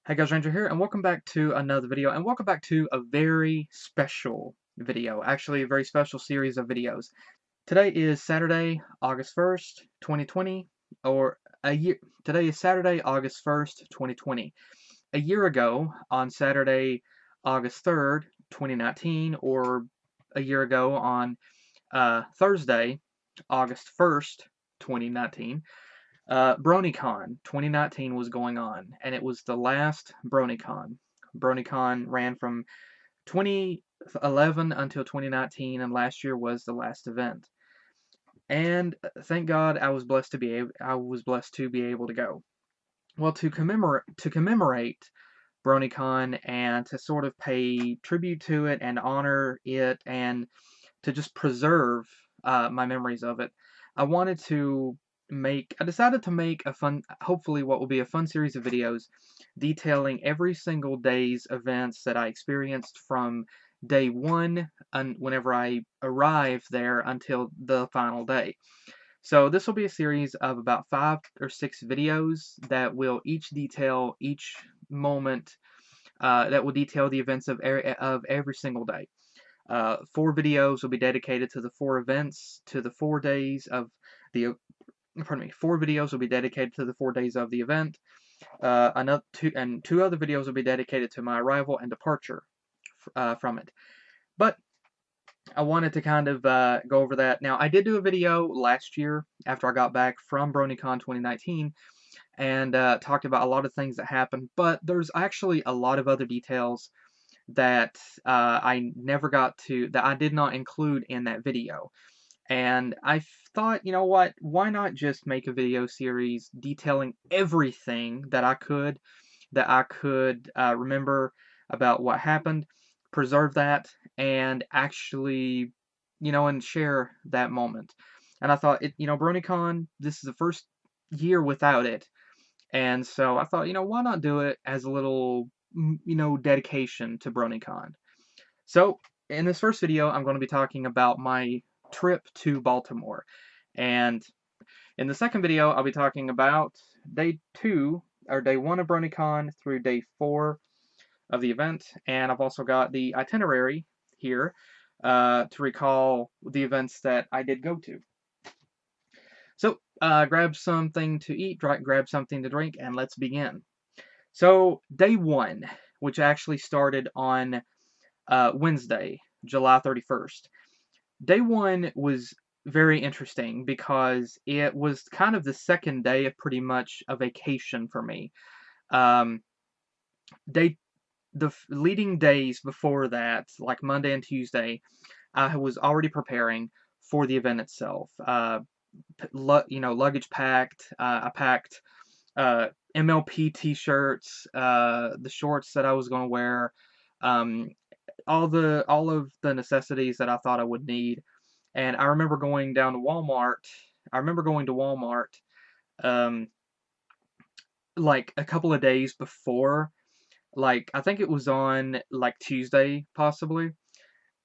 Hey guys, Ranger here, and welcome back to another video, and welcome back to a very special video, actually a very special series of videos. Today is Saturday, August 1st, 2020, or a year, today is Saturday, August 1st, 2020. A year ago, on Saturday, August 3rd, 2019, or a year ago on Thursday, August 1st, 2019, BronyCon 2019 was going on, and it was the last BronyCon. BronyCon ran from 2011 until 2019, and last year was the last event. And thank God I was blessed to be able to go. Well, to commemorate BronyCon and to sort of pay tribute to it and honor it and to just preserve my memories of it, I decided to make a fun, hopefully what will be a fun series of videos detailing every single day's events that I experienced from day one and whenever I arrived there until the final day. So this will be a series of about 5 or 6 videos that will each detail each moment, that will detail the events of every single day. 4 videos will be dedicated to the 4 events, to the 4 days of the, pardon me, 4 videos will be dedicated to the 4 days of the event. Two other videos will be dedicated to my arrival and departure from it. But I wanted to kind of go over that. Now, I did do a video last year after I got back from BronyCon 2019 and talked about a lot of things that happened, but there's actually a lot of other details that that I did not include in that video. And I thought, you know what, why not just make a video series detailing everything that I could remember about what happened, preserve that, and actually, and share that moment. And I thought, BronyCon, this is the first year without it, and so I thought, why not do it as a little, dedication to BronyCon. So, in this first video, I'm going to be talking about my trip to Baltimore. And in the second video, I'll be talking about day 1 of BronyCon through day 4 of the event. And I've also got the itinerary here to recall the events that I did go to. So, grab something to eat, grab something to drink, and let's begin. So, day 1, which actually started on Wednesday, July 31st. Day 1 was very interesting because it was kind of the second day of pretty much a vacation for me. Um, day the leading days before that, like Monday and Tuesday, I was already preparing for the event itself. Luggage packed. I packed MLP T-shirts, the shorts that I was going to wear, um, all of the necessities that I thought I would need. And I remember going down to Walmart. I remember going to Walmart, um, like a couple of days before. Like I think it was on like Tuesday, possibly.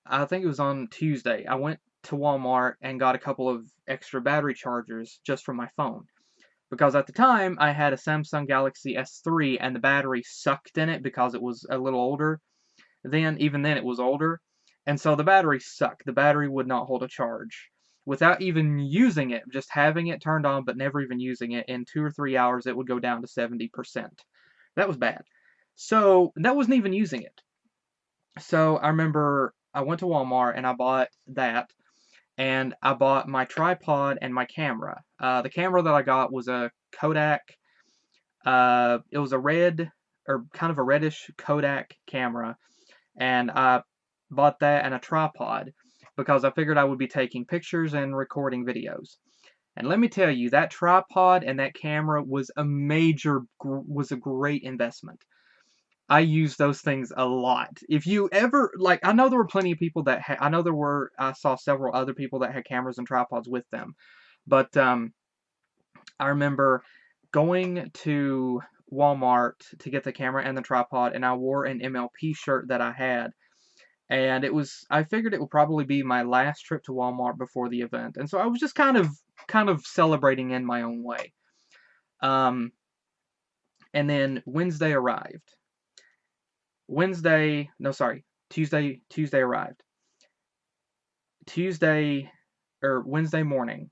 I think it was on Tuesday. I went to Walmart and got a couple of extra battery chargers just for my phone. Because at the time I had a Samsung Galaxy S3 and the battery sucked in it because it was a little older. Even then it was older. And so the battery sucked. The battery would not hold a charge. Without even using it, just having it turned on but never even using it, in 2 or 3 hours it would go down to 70%. That was bad. So that wasn't even using it. So I remember I went to Walmart and I bought that, and I bought my tripod and my camera. The camera that I got was a Kodak. It was a red, or kind of a reddish Kodak camera, and I bought that and a tripod because I figured I would be taking pictures and recording videos. And let me tell you, that tripod and that camera was a great investment. I use those things a lot. If you ever, like, I know there were plenty of people that I saw several other people that had cameras and tripods with them. But I remember going to Walmart to get the camera and the tripod, and I wore an MLP shirt that I had. And I figured it would probably be my last trip to Walmart before the event. And so I was just kind of celebrating in my own way. Um, And then Wednesday arrived. Wednesday, no, sorry, Tuesday arrived. Tuesday or Wednesday morning,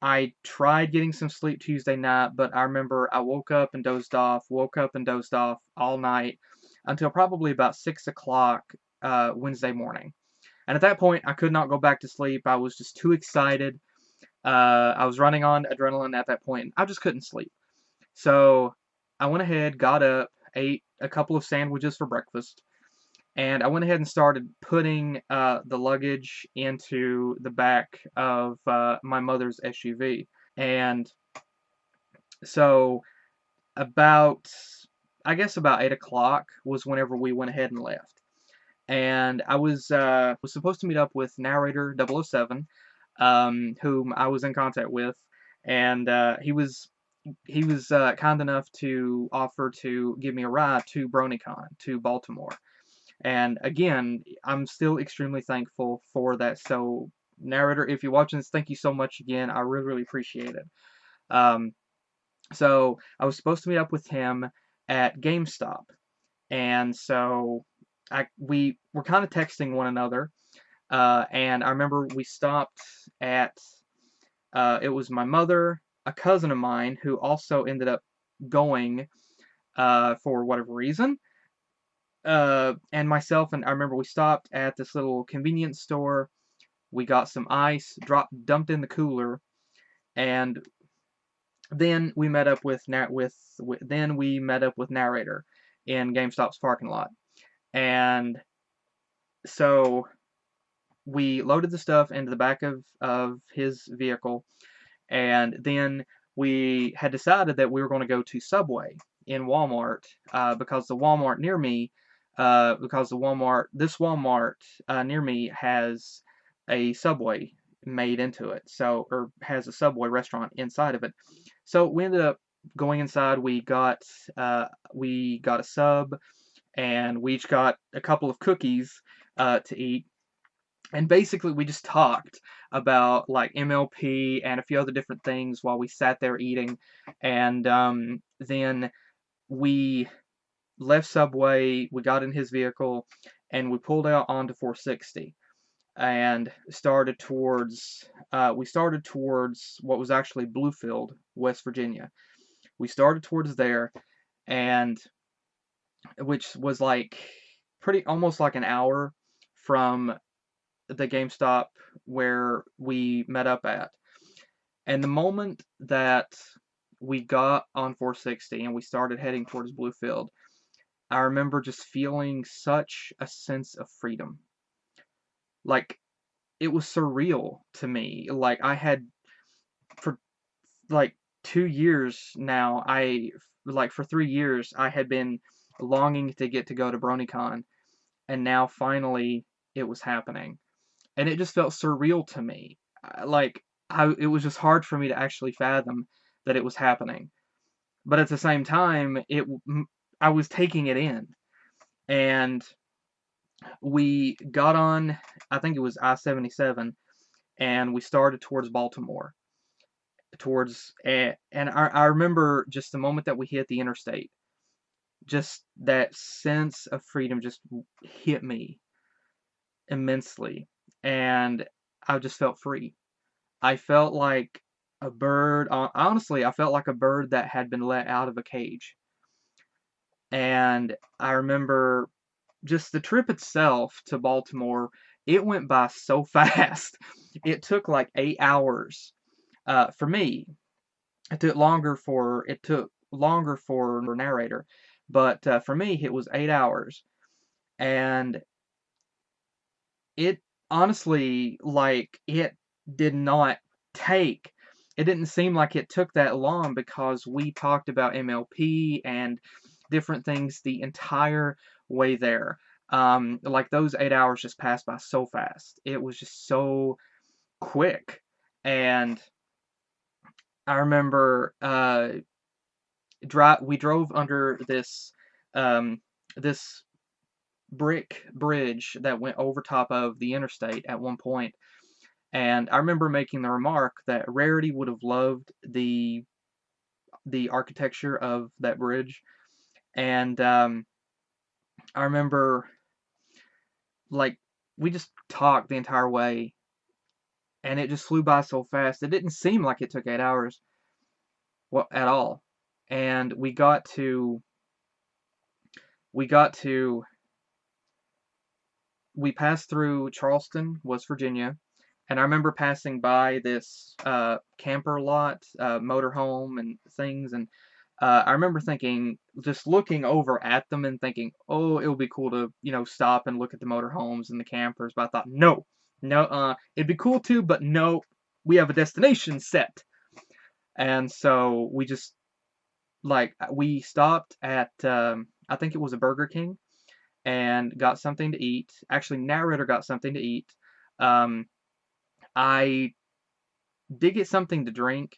I tried getting some sleep Tuesday night, but I remember I woke up and dozed off all night until probably about 6 o'clock Wednesday morning. And at that point, I could not go back to sleep. I was just too excited. I was running on adrenaline at that point. I just couldn't sleep. So I went ahead, got up, ate a couple of sandwiches for breakfast, and I went ahead and started putting the luggage into the back of my mother's SUV. And so about, I guess about 8 o'clock was whenever we went ahead and left. And I was supposed to meet up with narrator 007, whom I was in contact with, and he was kind enough to offer to give me a ride to BronyCon to Baltimore. And again, I'm still extremely thankful for that. So, narrator, if you're watching this, thank you so much again. I really, really appreciate it. Um, so I was supposed to meet up with him at GameStop, and so we were kind of texting one another. And I remember we stopped at it was my mother, a cousin of mine who also ended up going for whatever reason, and myself. And I remember we stopped at this little convenience store. We got some ice, dumped in the cooler, and then we met up then we met up with narrator in GameStop's parking lot. And so we loaded the stuff into the back of his vehicle, and then we had decided that we were going to go to Subway in Walmart, because the Walmart near me, this Walmart near me has a Subway made into it, so, or has a Subway restaurant inside of it. So we ended up going inside. We got a sub, and we each got a couple of cookies to eat. And basically, we just talked about like MLP and a few other different things while we sat there eating. And then we left Subway, we got in his vehicle, and we pulled out onto 460 and we started towards what was actually Bluefield, West Virginia. We started towards there, and which was like pretty almost like an hour from the GameStop where we met up at. And the moment that we got on 460 and we started heading towards Bluefield, I remember just feeling such a sense of freedom. Like, it was surreal to me. Like, I had, for like 2 years now, for 3 years, I had been longing to get to go to BronyCon, and now finally it was happening. And it just felt surreal to me. It was just hard for me to actually fathom that it was happening. But at the same time, I was taking it in, and we got on, I think it was I-77, and we started towards Baltimore. And I remember just the moment that we hit the interstate, just that sense of freedom just hit me immensely, and I just felt free. I felt like a bird. Honestly, I felt like a bird that had been let out of a cage. And I remember just the trip itself to Baltimore, it went by so fast. It took like 8 hours for me. It took longer for narrator, but for me it was 8 hours, and it honestly, like, did not take it didn't seem like it took that long because we talked about MLP and different things the entire way there. Like, those 8 hours just passed by so fast. It was just so quick. And I remember we drove under um, this brick bridge that went over top of the interstate at one point. And I remember making the remark that Rarity would have loved the the architecture of that bridge. And I remember, like, we just talked the entire way, and it just flew by so fast. It didn't seem like it took 8 hours, well, at all. And we passed through Charleston, West Virginia, and I remember passing by this camper lot, motorhome, and things, and I remember thinking, just looking over at them and thinking, oh, it would be cool to, stop and look at the motorhomes and the campers. But I thought, no, no, it'd be cool too, but no, we have a destination set. And so we just, we stopped at, I think it was a Burger King, and got something to eat. Actually, narrator got something to eat. Um, I did get something to drink,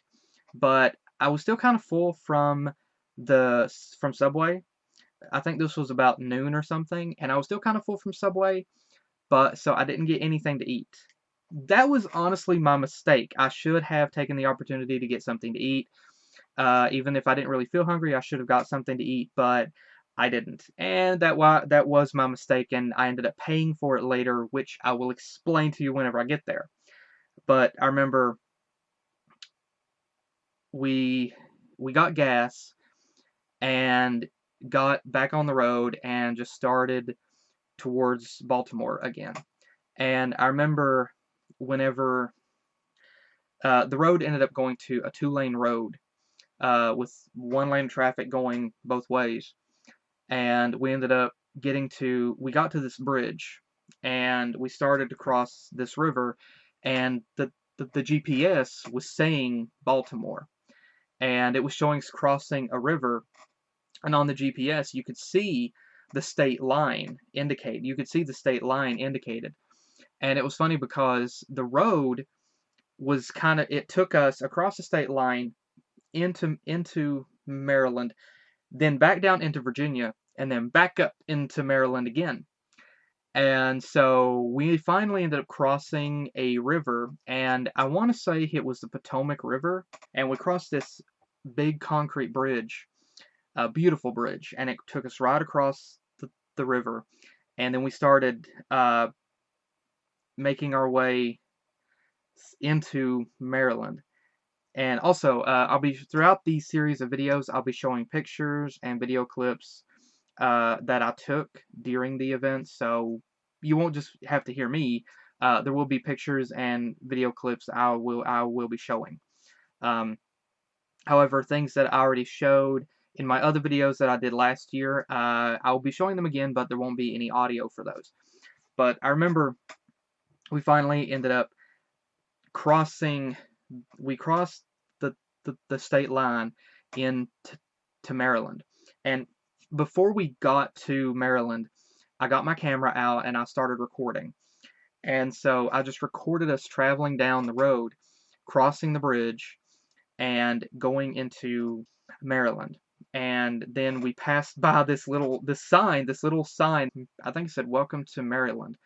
but I was still kind of full from Subway. I think this was about noon or something, and I was still kind of full from Subway, but so I didn't get anything to eat. That was honestly my mistake. I should have taken the opportunity to get something to eat. Even if I didn't really feel hungry, I should have got something to eat, but I didn't. And that was my mistake, and I ended up paying for it later, which I will explain to you whenever I get there. But I remember we we got gas and got back on the road and just started towards Baltimore again. And I remember whenever the road ended up going to a 2-lane road with 1 lane of traffic going both ways. And we got to this bridge, and we started to cross this river, and the GPS was saying Baltimore, and it was showing us crossing a river, and on the GPS you could see the state line indicated. You could see the state line indicated. And it was funny because the road was it took us across the state line into Maryland, then back down into Virginia, and then back up into Maryland again. And so we finally ended up crossing a river, and I want to say it was the Potomac River, and we crossed this big concrete bridge, a beautiful bridge, and it took us right across the river. And then we started making our way into Maryland. And also, throughout these series of videos, I'll be showing pictures and video clips that I took during the event, so you won't just have to hear me. There will be pictures and video clips I will be showing. Um, However, things that I already showed in my other videos that I did last year, I'll be showing them again, but there won't be any audio for those. But I remember we finally ended up crossing. We crossed the state line to Maryland, and before we got to Maryland, I got my camera out and I started recording. And so I just recorded us traveling down the road, crossing the bridge, and going into Maryland. And then we passed by this little sign. I think it said "Welcome to Maryland."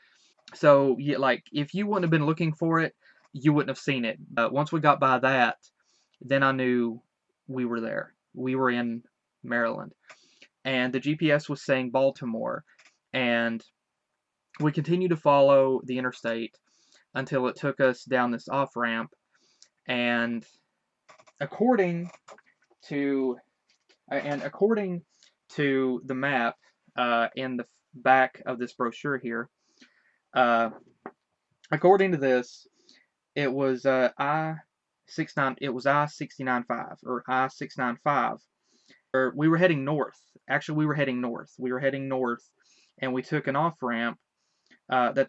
So yeah, like if you wouldn't have been looking for it, you wouldn't have seen it. Once we got by that, then I knew we were there. We were in Maryland, and the GPS was saying Baltimore, and we continued to follow the interstate until it took us down this off ramp. And according to according to the map in the back of this brochure here, uh, according to this, it was I-695 or I-695. Or we were heading north. Actually, we were heading north. We were heading north, and we took an off ramp that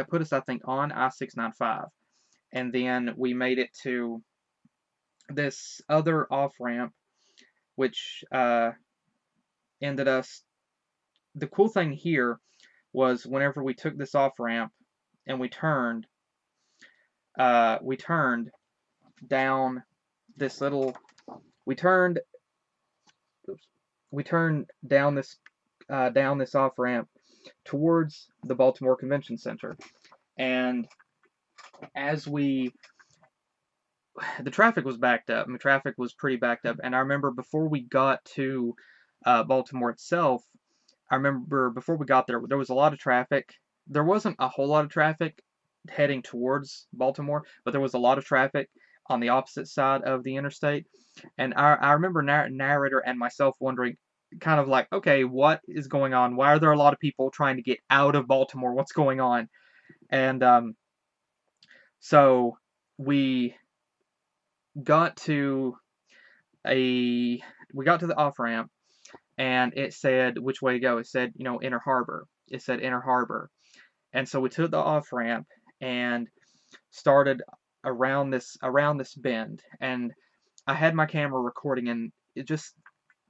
put us, I think, on I-695, and then we made it to this other off ramp, which ended us. The cool thing here was whenever we took this off ramp and we turned down this little, we turned, oops, we turned down this off ramp towards the Baltimore Convention Center, and as we the traffic was backed up. I mean, traffic was pretty backed up. And I remember before we got to Baltimore itself, I remember before we got there, there was a lot of traffic. There wasn't a whole lot of traffic heading towards Baltimore, but there was a lot of traffic on the opposite side of the interstate. And I remember narrator and myself wondering, kind of like, okay, what is going on? Why are there a lot of people trying to get out of Baltimore? What's going on? And so we got to a we got to the off ramp, and it said which way to go. It said, Inner Harbor. It said Inner Harbor. And so we took the off ramp and started around this bend. And I had my camera recording, and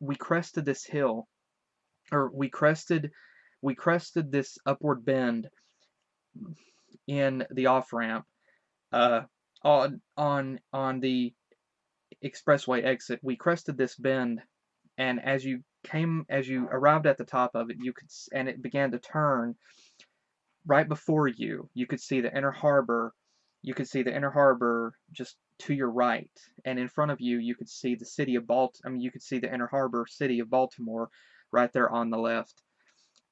we crested this hill, or we crested this upward bend in the off ramp, uh, on the expressway exit. We crested this bend, and as you arrived at the top of it, and it began to turn. Right before you, you could see the inner harbor. You could see the inner harbor just to your right, and in front of you, you could see the city of I mean, you could see the inner harbor city of Baltimore right there on the left.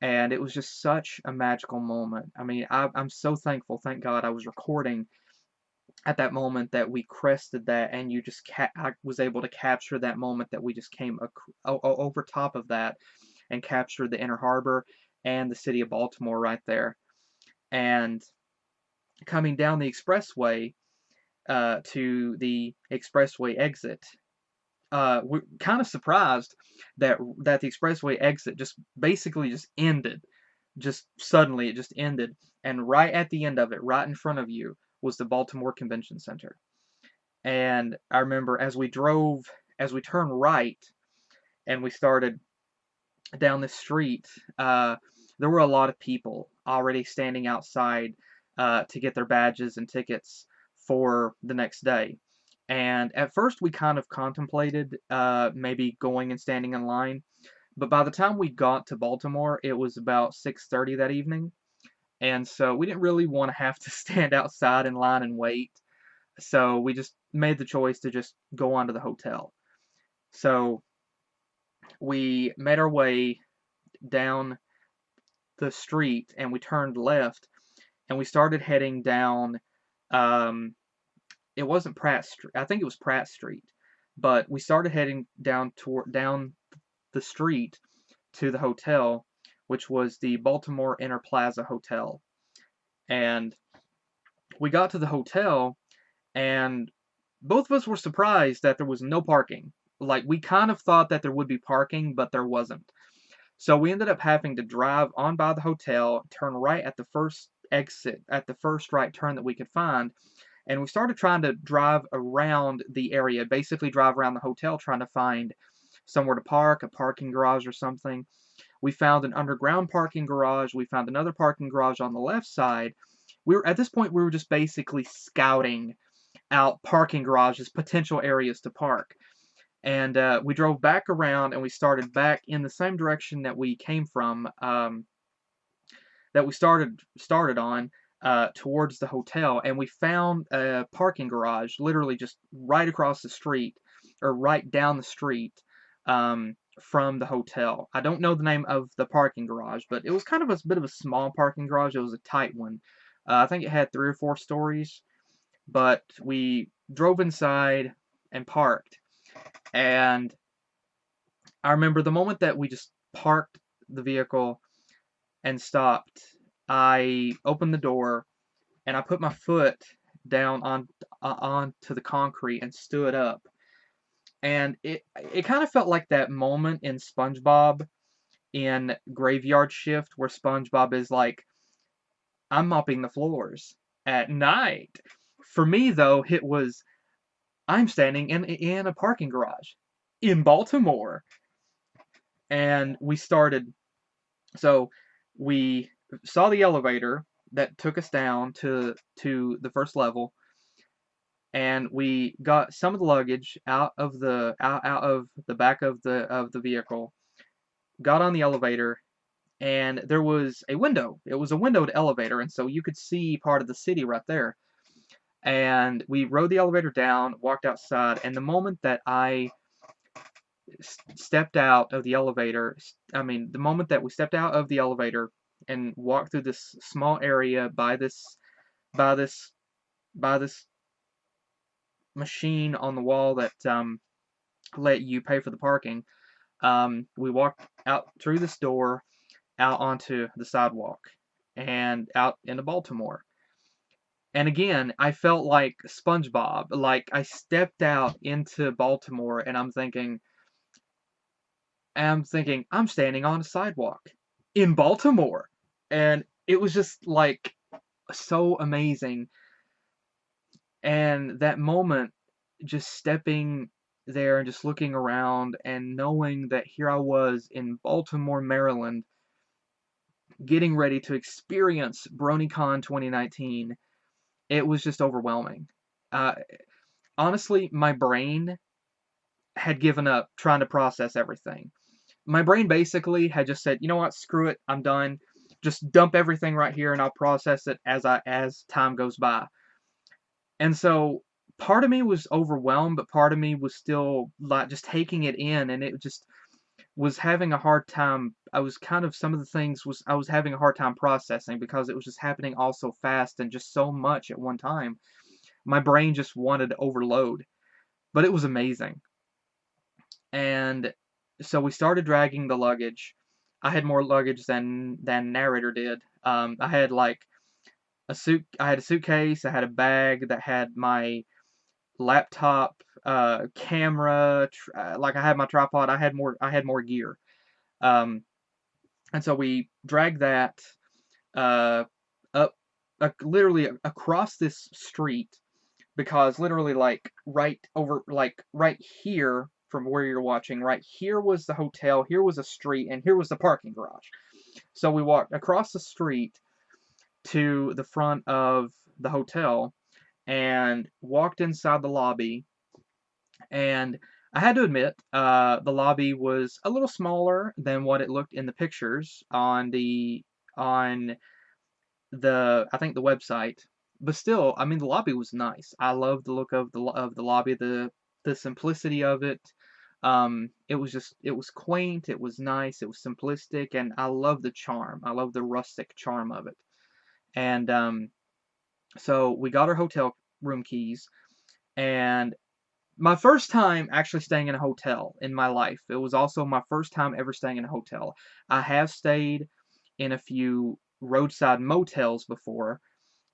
And it was just such a magical moment. I mean, I'm so thankful. Thank God I was recording at that moment that we crested that, and I was able to capture that moment that we just came over top of that, and captured the inner harbor and the city of Baltimore right there. And coming down the expressway to the expressway exit, we're kind of surprised that the expressway exit just basically just ended. Just suddenly, it just ended, and right at the end of it, right in front of you, was the Baltimore Convention Center. And I remember as we turned right, and we started down the street, there were a lot of people already standing outside to get their badges and tickets for the next day. And at first, we kind of contemplated maybe going and standing in line, but by the time we got to Baltimore, it was about 6:30 that evening, and so we didn't really want to have to stand outside in line and wait. So we just made the choice to just go on to the hotel. So we made our way down the street, and we turned left, and we started heading down. Um, it wasn't Pratt Street. I think it was Pratt Street, but we started heading down the street to the hotel, which was the Baltimore Inner Plaza Hotel. And we got to the hotel, and both of us were surprised that there was no parking. Like, we kind of thought that there would be parking, but there wasn't. So we ended up having to drive on by the hotel, turn right at the first exit, at the first right turn that we could find, and we started trying to drive around the area, basically drive around the hotel trying to find somewhere to park, a parking garage or something. We found an underground parking garage. We found another parking garage on the left side. At this point, we were just basically scouting out parking garages, potential areas to park. And we drove back around, and we started back in the same direction that we came from, that we started on, towards the hotel. And we found a parking garage, literally just right across the street, or right down the street, from the hotel. I don't know the name of the parking garage, but it was kind of a bit of a small parking garage. It was a tight one. I think it had 3 or 4 stories, but we drove inside and parked. And I remember the moment that we just parked the vehicle and stopped, I opened the door, and I put my foot down onto the concrete and stood up. And it kind of felt like that moment in SpongeBob in Graveyard Shift, where SpongeBob is like, I'm mopping the floors at night. For me, though, it was, I'm standing in a parking garage in Baltimore. And so we saw the elevator that took us down to the first level, and we got some of the luggage out of the back of the vehicle, got on the elevator, and there was a window. It was a windowed elevator, and so you could see part of the city right there. And we rode the elevator down, walked outside, and the moment that I stepped out of the elevator, the moment that we stepped out of the elevator and walked through this small area by this by this machine on the wall that let you pay for the parking, we walked out through this door, out onto the sidewalk, and out into Baltimore. And again, I felt like SpongeBob. Like I stepped out into Baltimore, and I'm thinking I'm standing on a sidewalk in Baltimore, and it was just like so amazing. And that moment, just stepping there and just looking around and knowing that here I was in Baltimore, Maryland, getting ready to experience BronyCon 2019, it was just overwhelming. Uh, Honestly, my brain had given up trying to process everything. My brain basically had just said, you know what, screw it, I'm done. Just dump everything right here and I'll process it as time goes by. And so part of me was overwhelmed, but part of me was still like just taking it in, and it just was having a hard time. I was kind of some of the things was I was having a hard time processing because it was just happening all so fast and just so much at one time. My brain just wanted to overload, but it was amazing. And so we started dragging the luggage. I had more luggage than narrator did. I had like I had a suitcase, I had a bag that had my laptop, camera, like I had my tripod. I had more gear. Um, and so we dragged that uh, up, literally across this street, because literally like right over, like right here from where you're watching, right here was the hotel, here was a street, and here was the parking garage. So we walked across the street to the front of the hotel and walked inside the lobby. And I had to admit, the lobby was a little smaller than what it looked in the pictures on I think the website. But still, I mean, the lobby was nice. I loved the look of the lobby, the simplicity of it. It was quaint, it was nice, it was simplistic, and I love the charm. I love the rustic charm of it. And so we got our hotel room keys, and my first time actually staying in a hotel in my life. It was also my first time ever staying in a hotel. I have stayed in a few roadside motels before,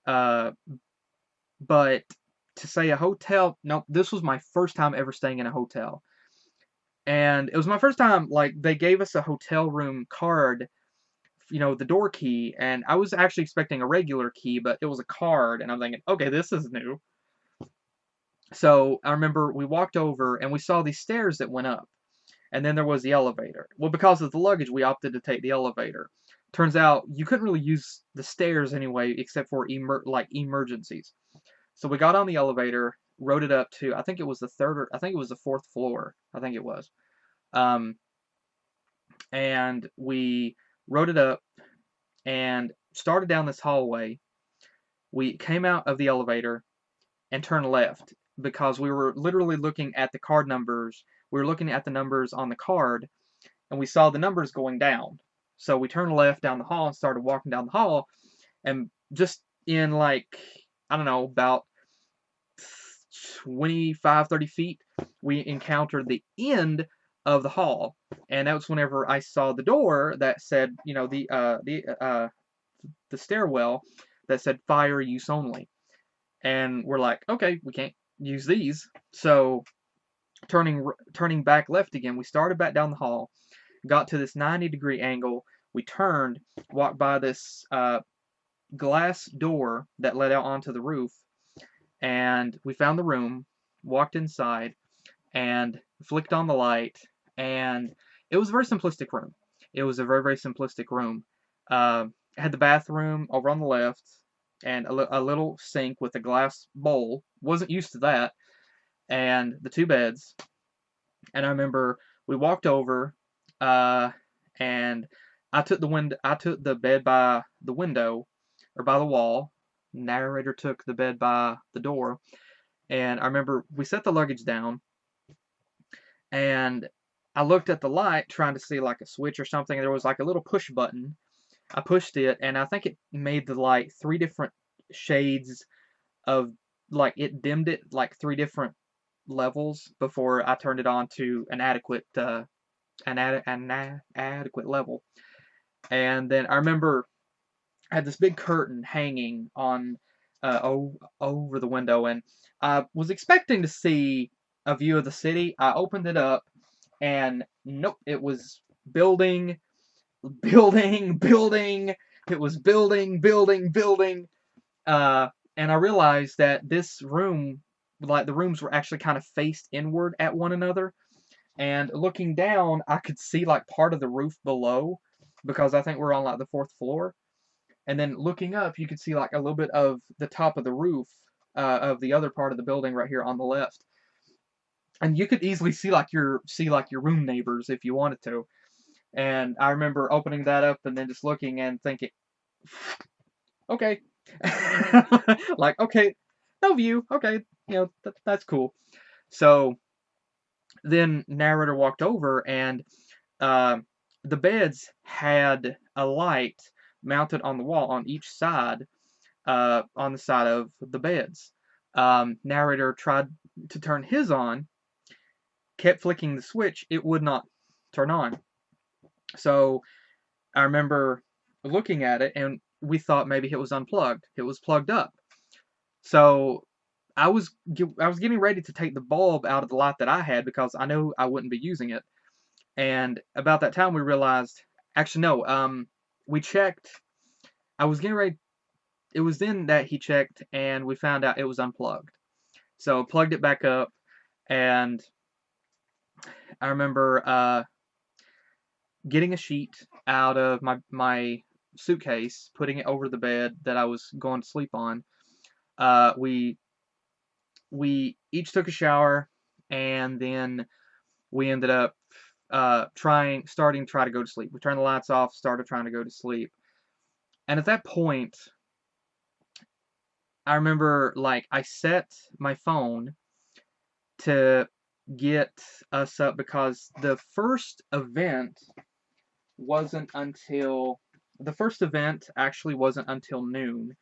uh, but to say a hotel, no, this was my first time ever staying in a hotel. And it was my first time, like, they gave us a hotel room card, the door key, and I was actually expecting a regular key, but it was a card, and I'm thinking, okay, this is new. So I remember we walked over and we saw these stairs that went up, and then there was the elevator. Well, because of the luggage, we opted to take the elevator. Turns out you couldn't really use the stairs anyway, except for emergencies. So we got on the elevator, rode it up to, I think it was the third, or I think it was the fourth floor. I think it was. Um, and we rode it up and started down this hallway. We came out of the elevator and turned left because we were literally looking at the card numbers. We were looking at the numbers on the card, and we saw the numbers going down. So we turned left down the hall and started walking down the hall, and just in like, I don't know, about 25, 30 feet, we encountered the end of the hall. And that was whenever I saw the door that said, the stairwell that said fire use only. And we're like, okay, we can't use these. So turning back left again, we started back down the hall, got to this 90-degree angle. We turned, walked by this glass door that led out onto the roof, and we found the room, walked inside, and flicked on the light. And it was a very simplistic room. It was a very, very simplistic room. It had the bathroom over on the left, and a little sink with a glass bowl. Wasn't used to that. And the two beds. And I remember we walked over, uh, and I took the bed by the window, or by the wall, narrator took the bed by the door, and I remember we set the luggage down, and I looked at the light trying to see like a switch or something. And there was like a little push button. I pushed it, and I think it made the light 3 different shades of, like, it dimmed it like 3 different levels before I turned it on to an adequate level. And then I remember I had this big curtain hanging on over the window, and I was expecting to see a view of the city. I opened it up, and nope, it was building, building, building. It was building, building, building. And I realized that this room, like the rooms were actually kind of faced inward at one another. And looking down, I could see like part of the roof below because I think we're on like the 4th floor. And then looking up, you could see like a little bit of the top of the roof of the other part of the building right here on the left. And you could easily see like your room neighbors if you wanted to. And I remember opening that up and then just looking and thinking, okay, like, okay, no view, okay, that's cool. So then narrator walked over, and uh, the beds had a light mounted on the wall on each side, on the side of the beds. Narrator tried to turn his on, kept flicking the switch, it would not turn on. So I remember looking at it, and we thought maybe it was unplugged. It was plugged up. So I was getting ready to take the bulb out of the light that I had because I knew I wouldn't be using it. And about that time, we realized, actually no, we checked. I was getting ready. It was then that he checked, and we found out it was unplugged. So plugged it back up, and I remember getting a sheet out of my suitcase, putting it over the bed that I was going to sleep on. We each took a shower, and then we ended up starting to try to go to sleep. We turned the lights off, started trying to go to sleep. And at that point, I remember, like, I set my phone to get us up because the first event actually wasn't until noon.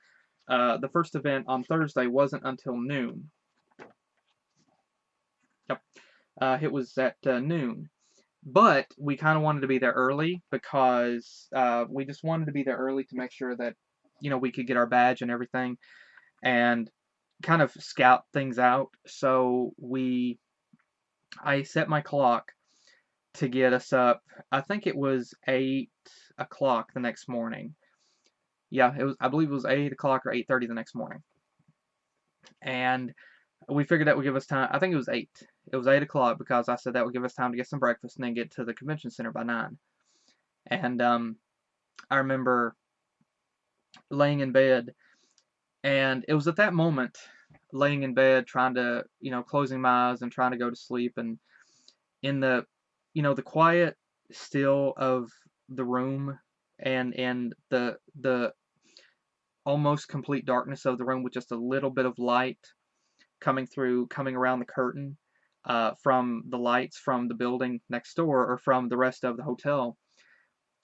The first event on Thursday wasn't until noon. Yep. It was at noon. But we kind of wanted to be there early because we just wanted to be there early to make sure that, we could get our badge and everything and kind of scout things out. So I set my clock to get us up. I think it was 8 o'clock the next morning. Yeah, I believe it was 8 o'clock or 8:30 the next morning. And we figured that would give us time. I think it was 8. It was 8 o'clock because I said that would give us time to get some breakfast and then get to the convention center by 9. And I remember laying in bed, and it was at that moment, laying in bed, trying to, closing my eyes and trying to go to sleep, and in the quiet still of the room, and the almost complete darkness of the room with just a little bit of light coming around the curtain from the lights from the building next door or from the rest of the hotel.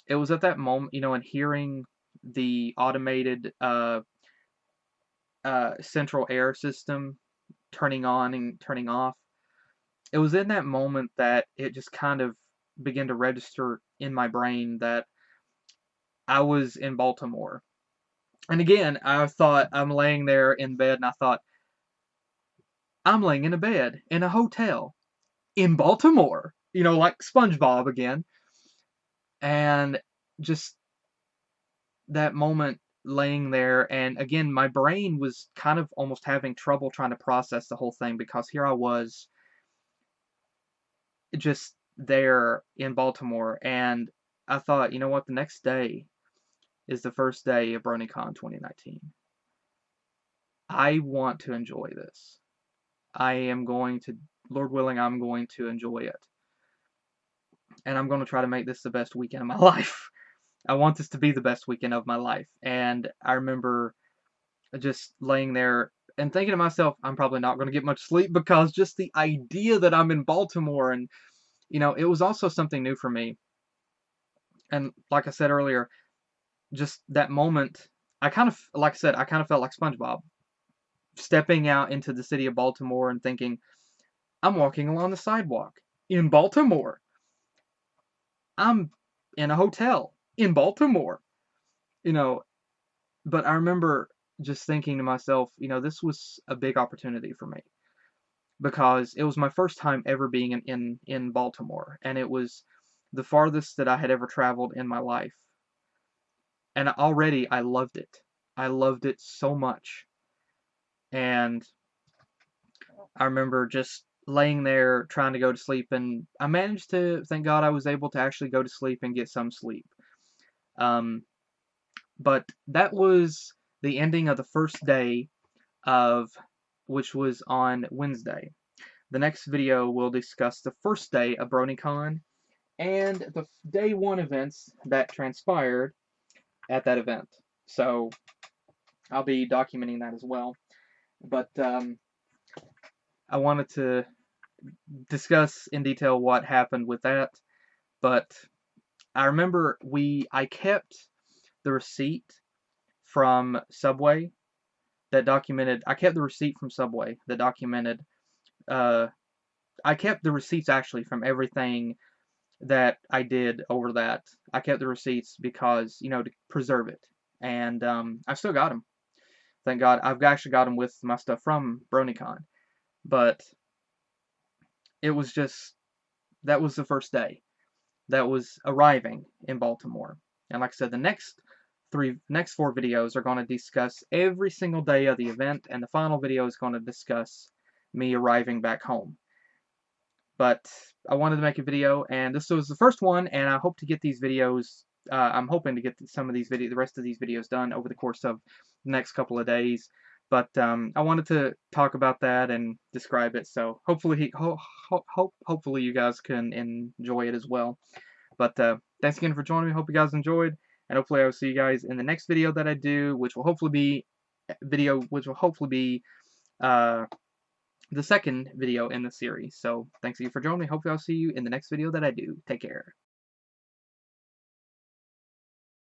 It was at that moment, and hearing the automated central air system turning on and turning off. It was in that moment that it just kind of began to register in my brain that I was in Baltimore. And again, I thought, I'm laying there in bed, and I thought, I'm laying in a bed in a hotel in Baltimore, like SpongeBob again. And just that moment laying there, and again, my brain was kind of almost having trouble trying to process the whole thing because here I was just there in Baltimore, and I thought, you know what, the next day is the first day of BronyCon 2019. I want to enjoy this. I am going to, Lord willing, I'm going to enjoy it. And I'm going to try to make this the best weekend of my life. I want this to be the best weekend of my life. And I remember just laying there and thinking to myself, I'm probably not going to get much sleep, because just the idea that I'm in Baltimore, and it was also something new for me. And like I said earlier, just that moment, like I said, I kind of felt like SpongeBob stepping out into the city of Baltimore and thinking, I'm walking along the sidewalk in Baltimore. I'm in a hotel in Baltimore. You know, but I remember just thinking to myself, this was a big opportunity for me, because it was my first time ever being in Baltimore, and it was the farthest that I had ever traveled in my life. And already I loved it. I loved it so much. And I remember just laying there trying to go to sleep, and I managed to, thank God, I was able to actually go to sleep and get some sleep. Um, but that was the ending of the first day of, which was on Wednesday. The next video will discuss the first day of BronyCon and the day one events that transpired at that event. So I'll be documenting that as well. But I wanted to discuss in detail what happened with that. But I remember I kept the receipt from Subway that documented. I kept the receipt from Subway that documented. Uh, I kept the receipts actually from everything that I did over that. I kept the receipts because, to preserve it. And I've still got them. Thank God. I've actually got them with my stuff from BronyCon. But it was just, that was the first day. That was arriving in Baltimore. And like I said, the next four videos are going to discuss every single day of the event, and the final video is going to discuss me arriving back home. But I wanted to make a video, and this was the first one, and I hope to get these videos. I'm hoping to get the rest of these videos done over the course of the next couple of days. But I wanted to talk about that and describe it. So hopefully you guys can enjoy it as well. But thanks again for joining me. Hope you guys enjoyed, and hopefully I will see you guys in the next video that I do, which will hopefully be the second video in the series. So thanks again for joining me. Hopefully I'll see you in the next video that I do. Take care.